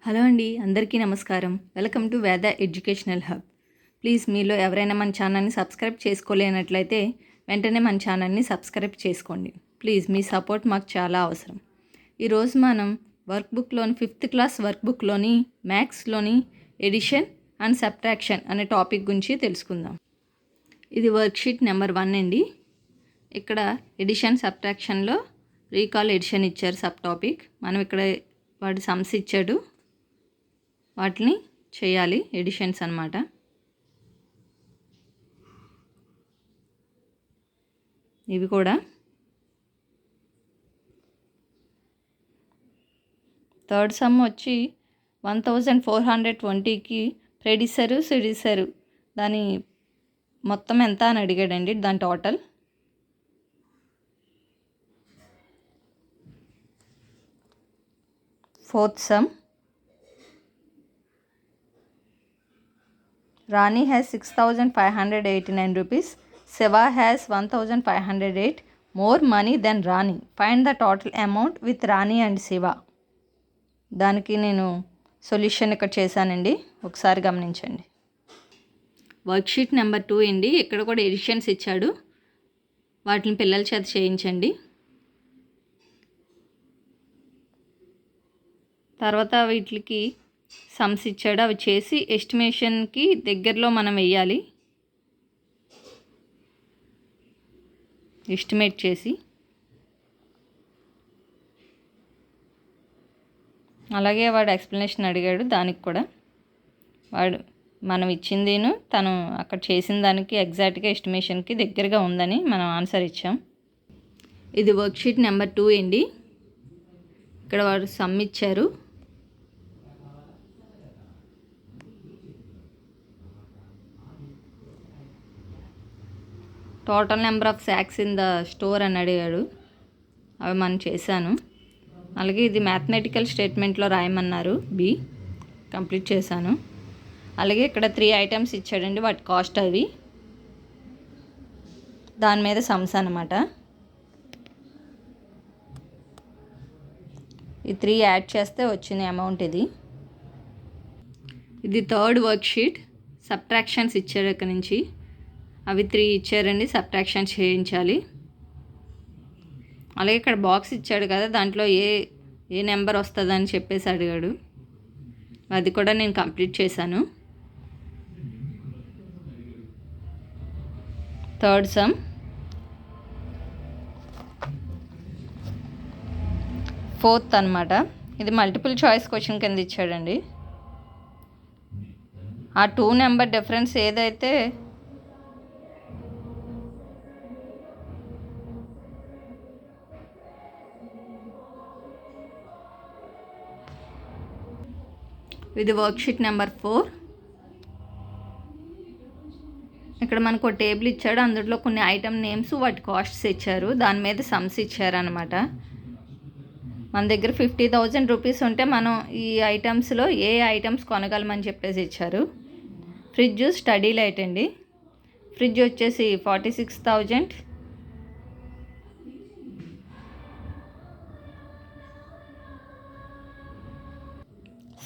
Hello అండి, అందరికీ నమస్కారం. వెల్కమ్ టు వేద ఎడ్యుకేషనల్ హబ్. ప్లీజ్ మీలో ఎవరైనా మన ఛానల్ని సబ్స్క్రైబ్ చేసుకోలేనట్లయితే వెంటనే మన ఛానల్ని సబ్స్క్రైబ్ చేసుకోండి. ప్లీజ్ మీ సపోర్ట్ మాకు చాలా అవసరం. ఈరోజు మనం వర్క్ బుక్లోని 5th క్లాస్ వర్క్ బుక్లోని మ్యాథ్స్లోని ఎడిషన్ అండ్ సబ్ట్రాక్షన్ అనే టాపిక్ గురించి తెలుసుకుందాం. ఇది వర్క్షీట్ నెంబర్ 1 అండి. ఇక్కడ ఎడిషన్ సబ్ట్రాక్షన్లో రీకాల్ ఎడిషన్ ఇచ్చారు సబ్ టాపిక్. మనం ఇక్కడ వాడు సమ్స్ ఇచ్చాడు, వాటిని చేయాలి, ఎడిషన్స్ అన్నమాట. ఇవి కూడా థర్డ్ సమ్ వచ్చి 1420కి ప్రెడిసరు సిడిసరు దాని మొత్తం ఎంత అని అడిగాడండి. దాని total fourth sum. Rani has 6,589 rupees. Seva has 1,508 more money than Rani. Find the total amount with Rani and Seva. దానికి నేను సొల్యూషన్ ఇక్కడ చేశానండి, ఒకసారి గమనించండి. వర్క్షీట్ నెంబర్ 2 అండి. ఇక్కడ కూడా ఎడిషన్స్ ఇచ్చాడు, వాటిని పిల్లల చేత చేయించండి. తర్వాత వీటికి సమ్స్ ఇచ్చాడు, అవి చేసి ఎస్టిమేషన్కి దగ్గరలో మనం వెయ్యాలి. ఎస్టిమేట్ చేసి అలాగే వాడు ఎక్స్ప్లెనేషన్ అడిగాడు, దానికి కూడా వాడు మనం ఇచ్చిందిను తను అక్కడ చేసిన దానికి ఎగ్జాక్ట్గా ఎస్టిమేషన్కి దగ్గరగా ఉందని మనం ఆన్సర్ ఇచ్చాం. ఇది వర్క్షీట్ నెంబర్ 2 అండి. ఇక్కడ వాడు సమ్ ఇచ్చారు. Total number of socks in the store అని అడిగాడు, అవి మనం చేశాను. అలాగే ఇది మ్యాథమెటికల్ స్టేట్మెంట్లో రాయమన్నారు, బి కంప్లీట్ చేశాను. అలాగే ఇక్కడ 3 ఐటమ్స్ ఇచ్చాడండి, వాటి కాస్ట్ అవి, దాని మీద సమ్స్ అన్నమాట. ఈ 3 యాడ్ చేస్తే వచ్చిన అమౌంట్ ఇది. ఇది థర్డ్ వర్క్షీట్. సబ్ట్రాక్షన్స్ ఇచ్చాడు ఇక్కడ నుంచి, అవి 3 ఇచ్చారండి, సబ్ట్రాక్షన్ చేయించాలి. అలాగే ఇక్కడ బాక్స్ ఇచ్చాడు కదా, దాంట్లో ఏ నెంబర్ వస్తుందని చెప్పేసి అడిగాడు, అది కూడా నేను కంప్లీట్ చేశాను. Third sum. ఫోర్త్ అన్నమాట. ఇది మల్టిపుల్ చాయిస్ క్వశ్చన్ కింద ఇచ్చాడండి. ఆ 2 నెంబర్ డిఫరెన్స్ ఏదైతే ఇది వర్క్షీట్ నెంబర్ 4. ఇక్కడ మనకు టేబుల్ ఇచ్చాడు, అందులో కొన్ని ఐటమ్ నేమ్స్, వాటి కాస్ట్స్ ఇచ్చారు, దాని మీద సమ్స్ ఇచ్చారనమాట. మన దగ్గర 50,000 రూపీస్ ఉంటే మనం ఈ ఐటమ్స్లో ఏ ఐటమ్స్ కొనగలమని చెప్పేసి ఇచ్చారు. ఫ్రిడ్జ్ స్టడీ లైట్ అండి. ఫ్రిడ్జ్ వచ్చేసి 46,000.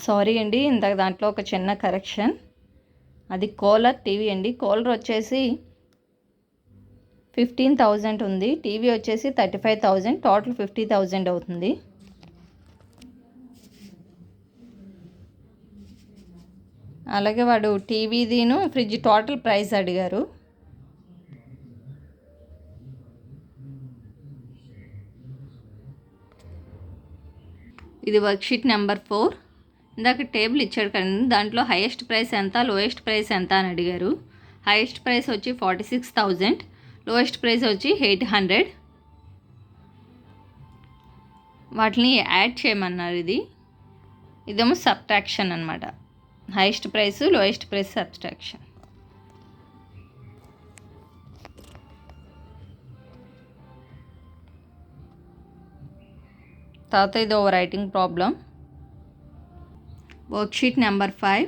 సారీ అండి, ఇందాక దాంట్లో ఒక చిన్న కరెక్షన్. అది కూలర్ టీవీ అండి. కూలర్ వచ్చేసి 15,000 ఉంది, టీవీ వచ్చేసి 35,000, టోటల్ 50,000 అవుతుంది. అలాగే వాడు టీవీదిను ఫ్రిడ్జ్ టోటల్ ప్రైస్ అడిగారు. ఇది వర్క్షీట్ నెంబర్ 4. ఇందాక టేబుల్ ఇచ్చాడు కానీ దాంట్లో హైయెస్ట్ ప్రైస్ ఎంత, లోయెస్ట్ ప్రైస్ ఎంత అని అడిగారు. హైయెస్ట్ ప్రైస్ వచ్చి 46,000, లోయెస్ట్ ప్రైస్ వచ్చి 800. వాటిని యాడ్ చేయమన్నారు. ఇదేమో సబ్ట్రాక్షన్ అనమాట. Highest price, lowest price, subtraction. తర్వాత ఇది over writing problem. Worksheet number 5.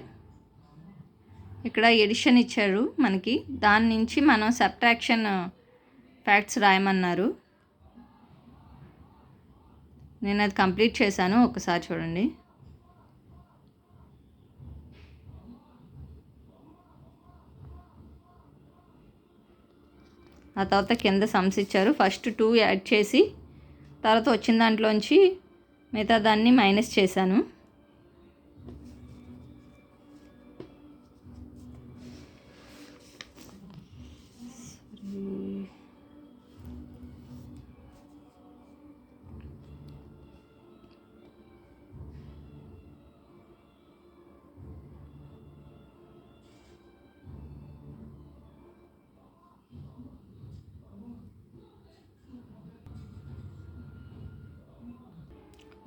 ఇక్కడ ఎడిషన్ ఇచ్చారు మనకి, దాని నుంచి మనం సబ్ట్రాక్షన్ ఫ్యాక్ట్స్ రాయమన్నారు. నేను అది కంప్లీట్ చేశాను, ఒకసారి చూడండి. ఆ తర్వాత కింద సమ్స్ ఇచ్చారు. ఫస్ట్ 2 యాడ్ చేసి తర్వాత వచ్చిన దాంట్లోంచి మిగతా దాన్ని మైనస్ చేశాను.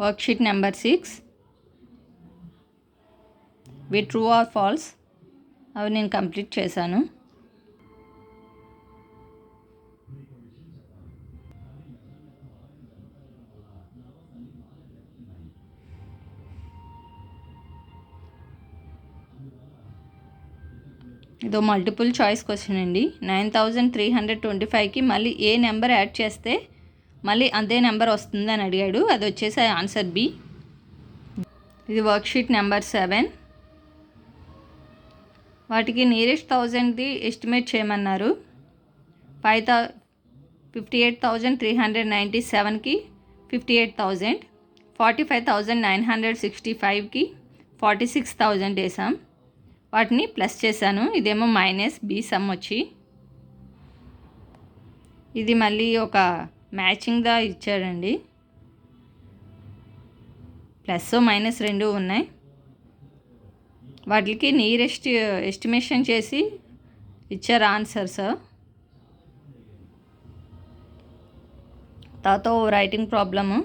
Worksheet number 6 we true or false అవి నేను కంప్లీట్ చేశాను. ఇదో మల్టిపుల్ చాయిస్ క్వశ్చన్ అండి. 9325కి మళ్ళీ ఏ నెంబర్ యాడ్ చేస్తే మళ్ళీ అదే నెంబర్ వస్తుంది అని అడిగాడు. అది వచ్చేసి ఆన్సర్ బి. ఇది వర్క్షీట్ నెంబర్ 7. వాటికి నియరెస్ట్ 1000ది ఎస్టిమేట్ చేయమన్నారు. 58,397కి 58,000, 45,965కి 46,000 వేసాం. వాటిని ప్లస్ చేశాను. ఇదేమో మైనస్ బి సమ్ వచ్చి. ఇది మళ్ళీ ఒక మ్యాచింగ్గా ఇచ్చాడండి. ప్లస్ మైనస్ రెండు ఉన్నాయి. వాటికి నియరెస్ట్ ఎస్టిమేషన్ చేసి ఇచ్చారు ఆన్సర్స్. తర్వాత రైటింగ్ ప్రాబ్లము.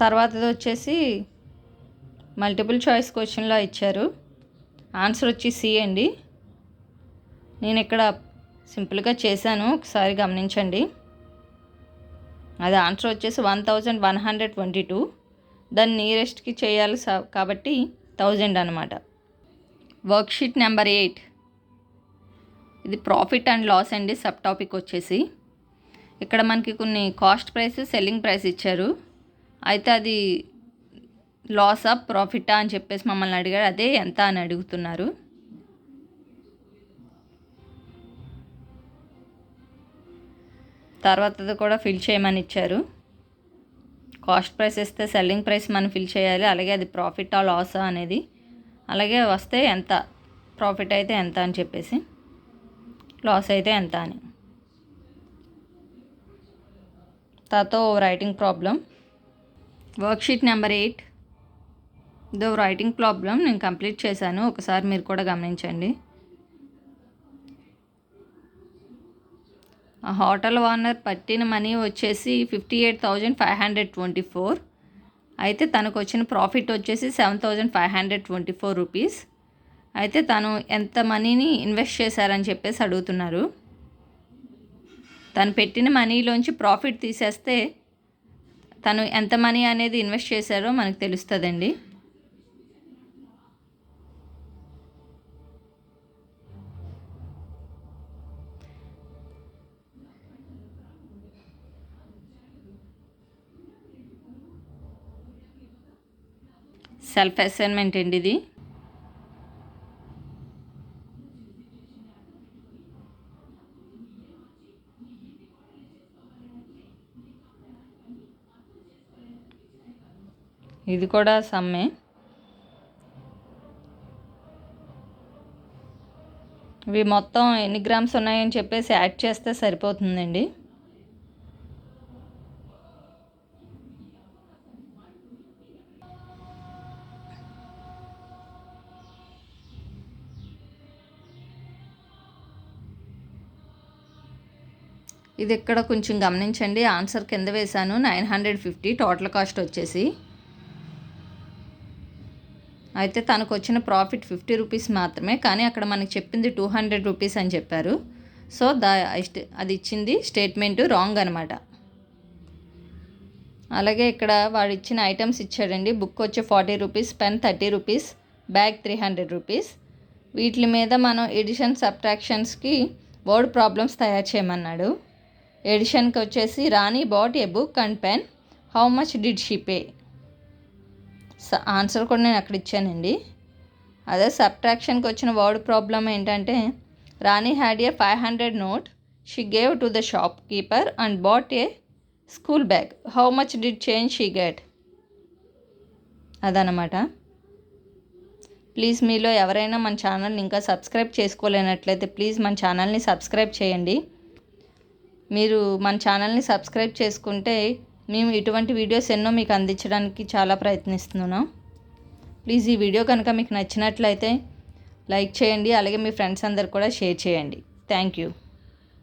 తర్వాతది వచ్చేసి మల్టిపుల్ చాయిస్ క్వశ్చన్లో ఇచ్చారు. ఆన్సర్ వచ్చి సి అండి. నేను ఇక్కడ సింపుల్గా చేశాను, ఒకసారి గమనించండి. అది ఆన్సర్ వచ్చేసి 1122. దాన్ని నియరెస్ట్కి చేయాలి కాబట్టి 1000 అనమాట. వర్క్షీట్ నెంబర్ 8 ఇది ప్రాఫిట్ అండ్ లాస్ అండి. సబ్ టాపిక్ వచ్చేసి ఇక్కడ మనకి కొన్ని కాస్ట్ ప్రైస్, సెల్లింగ్ ప్రైస్ ఇచ్చారు. అయితే అది లాసా ప్రాఫిటా అని చెప్పేసి మమ్మల్ని అడిగారు. అదే ఎంత అని అడుగుతున్నారు. తర్వాతది కూడా ఫిల్ చేయమని ఇచ్చారు. కాస్ట్ ప్రైస్ ఇస్తే సెల్లింగ్ ప్రైస్ మనం ఫిల్ చేయాలి. అలాగే అది ప్రాఫిటా లాసా అనేది, అలాగే వస్తే ఎంత, ప్రాఫిట్ అయితే ఎంత అని చెప్పేసి, లాస్ అయితే ఎంత అని. తర్వాత రైటింగ్ ప్రాబ్లం. వర్క్షీట్ నెంబర్ 8 ఇదో రైటింగ్ ప్రాబ్లం నేను కంప్లీట్ చేశాను. ఒకసారి మీరు కూడా గమనించండి. ఆ హోటల్ ఓనర్ పట్టిన మనీ వచ్చేసి 58,524. అయితే తనకు వచ్చిన ప్రాఫిట్ వచ్చేసి 7,524 రూపీస్. అయితే తను ఎంత మనీని ఇన్వెస్ట్ చేశారని చెప్పేసి అడుగుతున్నారు. తను పెట్టిన మనీలోంచి ప్రాఫిట్ తీసేస్తే తను ఎంత మనీ అనేది ఇన్వెస్ట్ చేశారో మనకు తెలుస్తుందండి. సెల్ఫ్ అసైన్మెంట్ అండి ఇది. ఇది కూడా సమ్మే. ఇవి మొత్తం ఎన్ని గ్రామ్స్ ఉన్నాయని చెప్పేసి యాడ్ చేస్తే సరిపోతుందండి. ఇది ఇక్కడ కొంచెం గమనించండి. ఆన్సర్ కింద వేశాను 950 టోటల్ కాస్ట్ వచ్చేసి. అయితే తనకు వచ్చిన ప్రాఫిట్ 50 రూపీస్ మాత్రమే, కానీ అక్కడ మనకి చెప్పింది 200 రూపీస్ అని చెప్పారు. సో అది ఇచ్చింది స్టేట్మెంటు రాంగ్ అనమాట. అలాగే ఇక్కడ వాడు ఇచ్చిన ఐటమ్స్ ఇచ్చాడండి. బుక్ వచ్చి 40 rupees, pen 30 rupees, bag 300 rupees. వీటి మీద మనం ఎడిషన్ సబ్ట్రాక్షన్స్కి వర్డ్ ప్రాబ్లమ్స్ తయారు చేయమన్నాడు. ఎడిషన్కి వచ్చేసి Rani bought a book and pen, how much did she pay. Answer కూడా నేను అక్కడ ఇచ్చానండి. అదే సబ్ట్రాక్షన్కి వచ్చిన వర్డ్ ప్రాబ్లం ఏంటంటే Rani had a 500 note she gave to the shopkeeper and bought a school bag. How much did change she get? అదనమాట. Please మీలో ఎవరైనా మన ఛానల్ని ఇంకా సబ్స్క్రైబ్ చేసుకోలేనట్లయితే ప్లీజ్ మన ఛానల్ని సబ్స్క్రైబ్ చేయండి. మీరు మన ఛానల్ని సబ్స్క్రైబ్ చేసుకుంటే మేము ఇటువంటి వీడియోస్ ఎన్నో మీకు అందించడానికి చాలా ప్రయత్నిస్తున్నాం. ప్లీజ్ ఈ వీడియో కనుక మీకు నచ్చినట్లయితే లైక్ చేయండి, అలాగే మీ ఫ్రెండ్స్ అందరు కూడా షేర్ చేయండి. Thank you.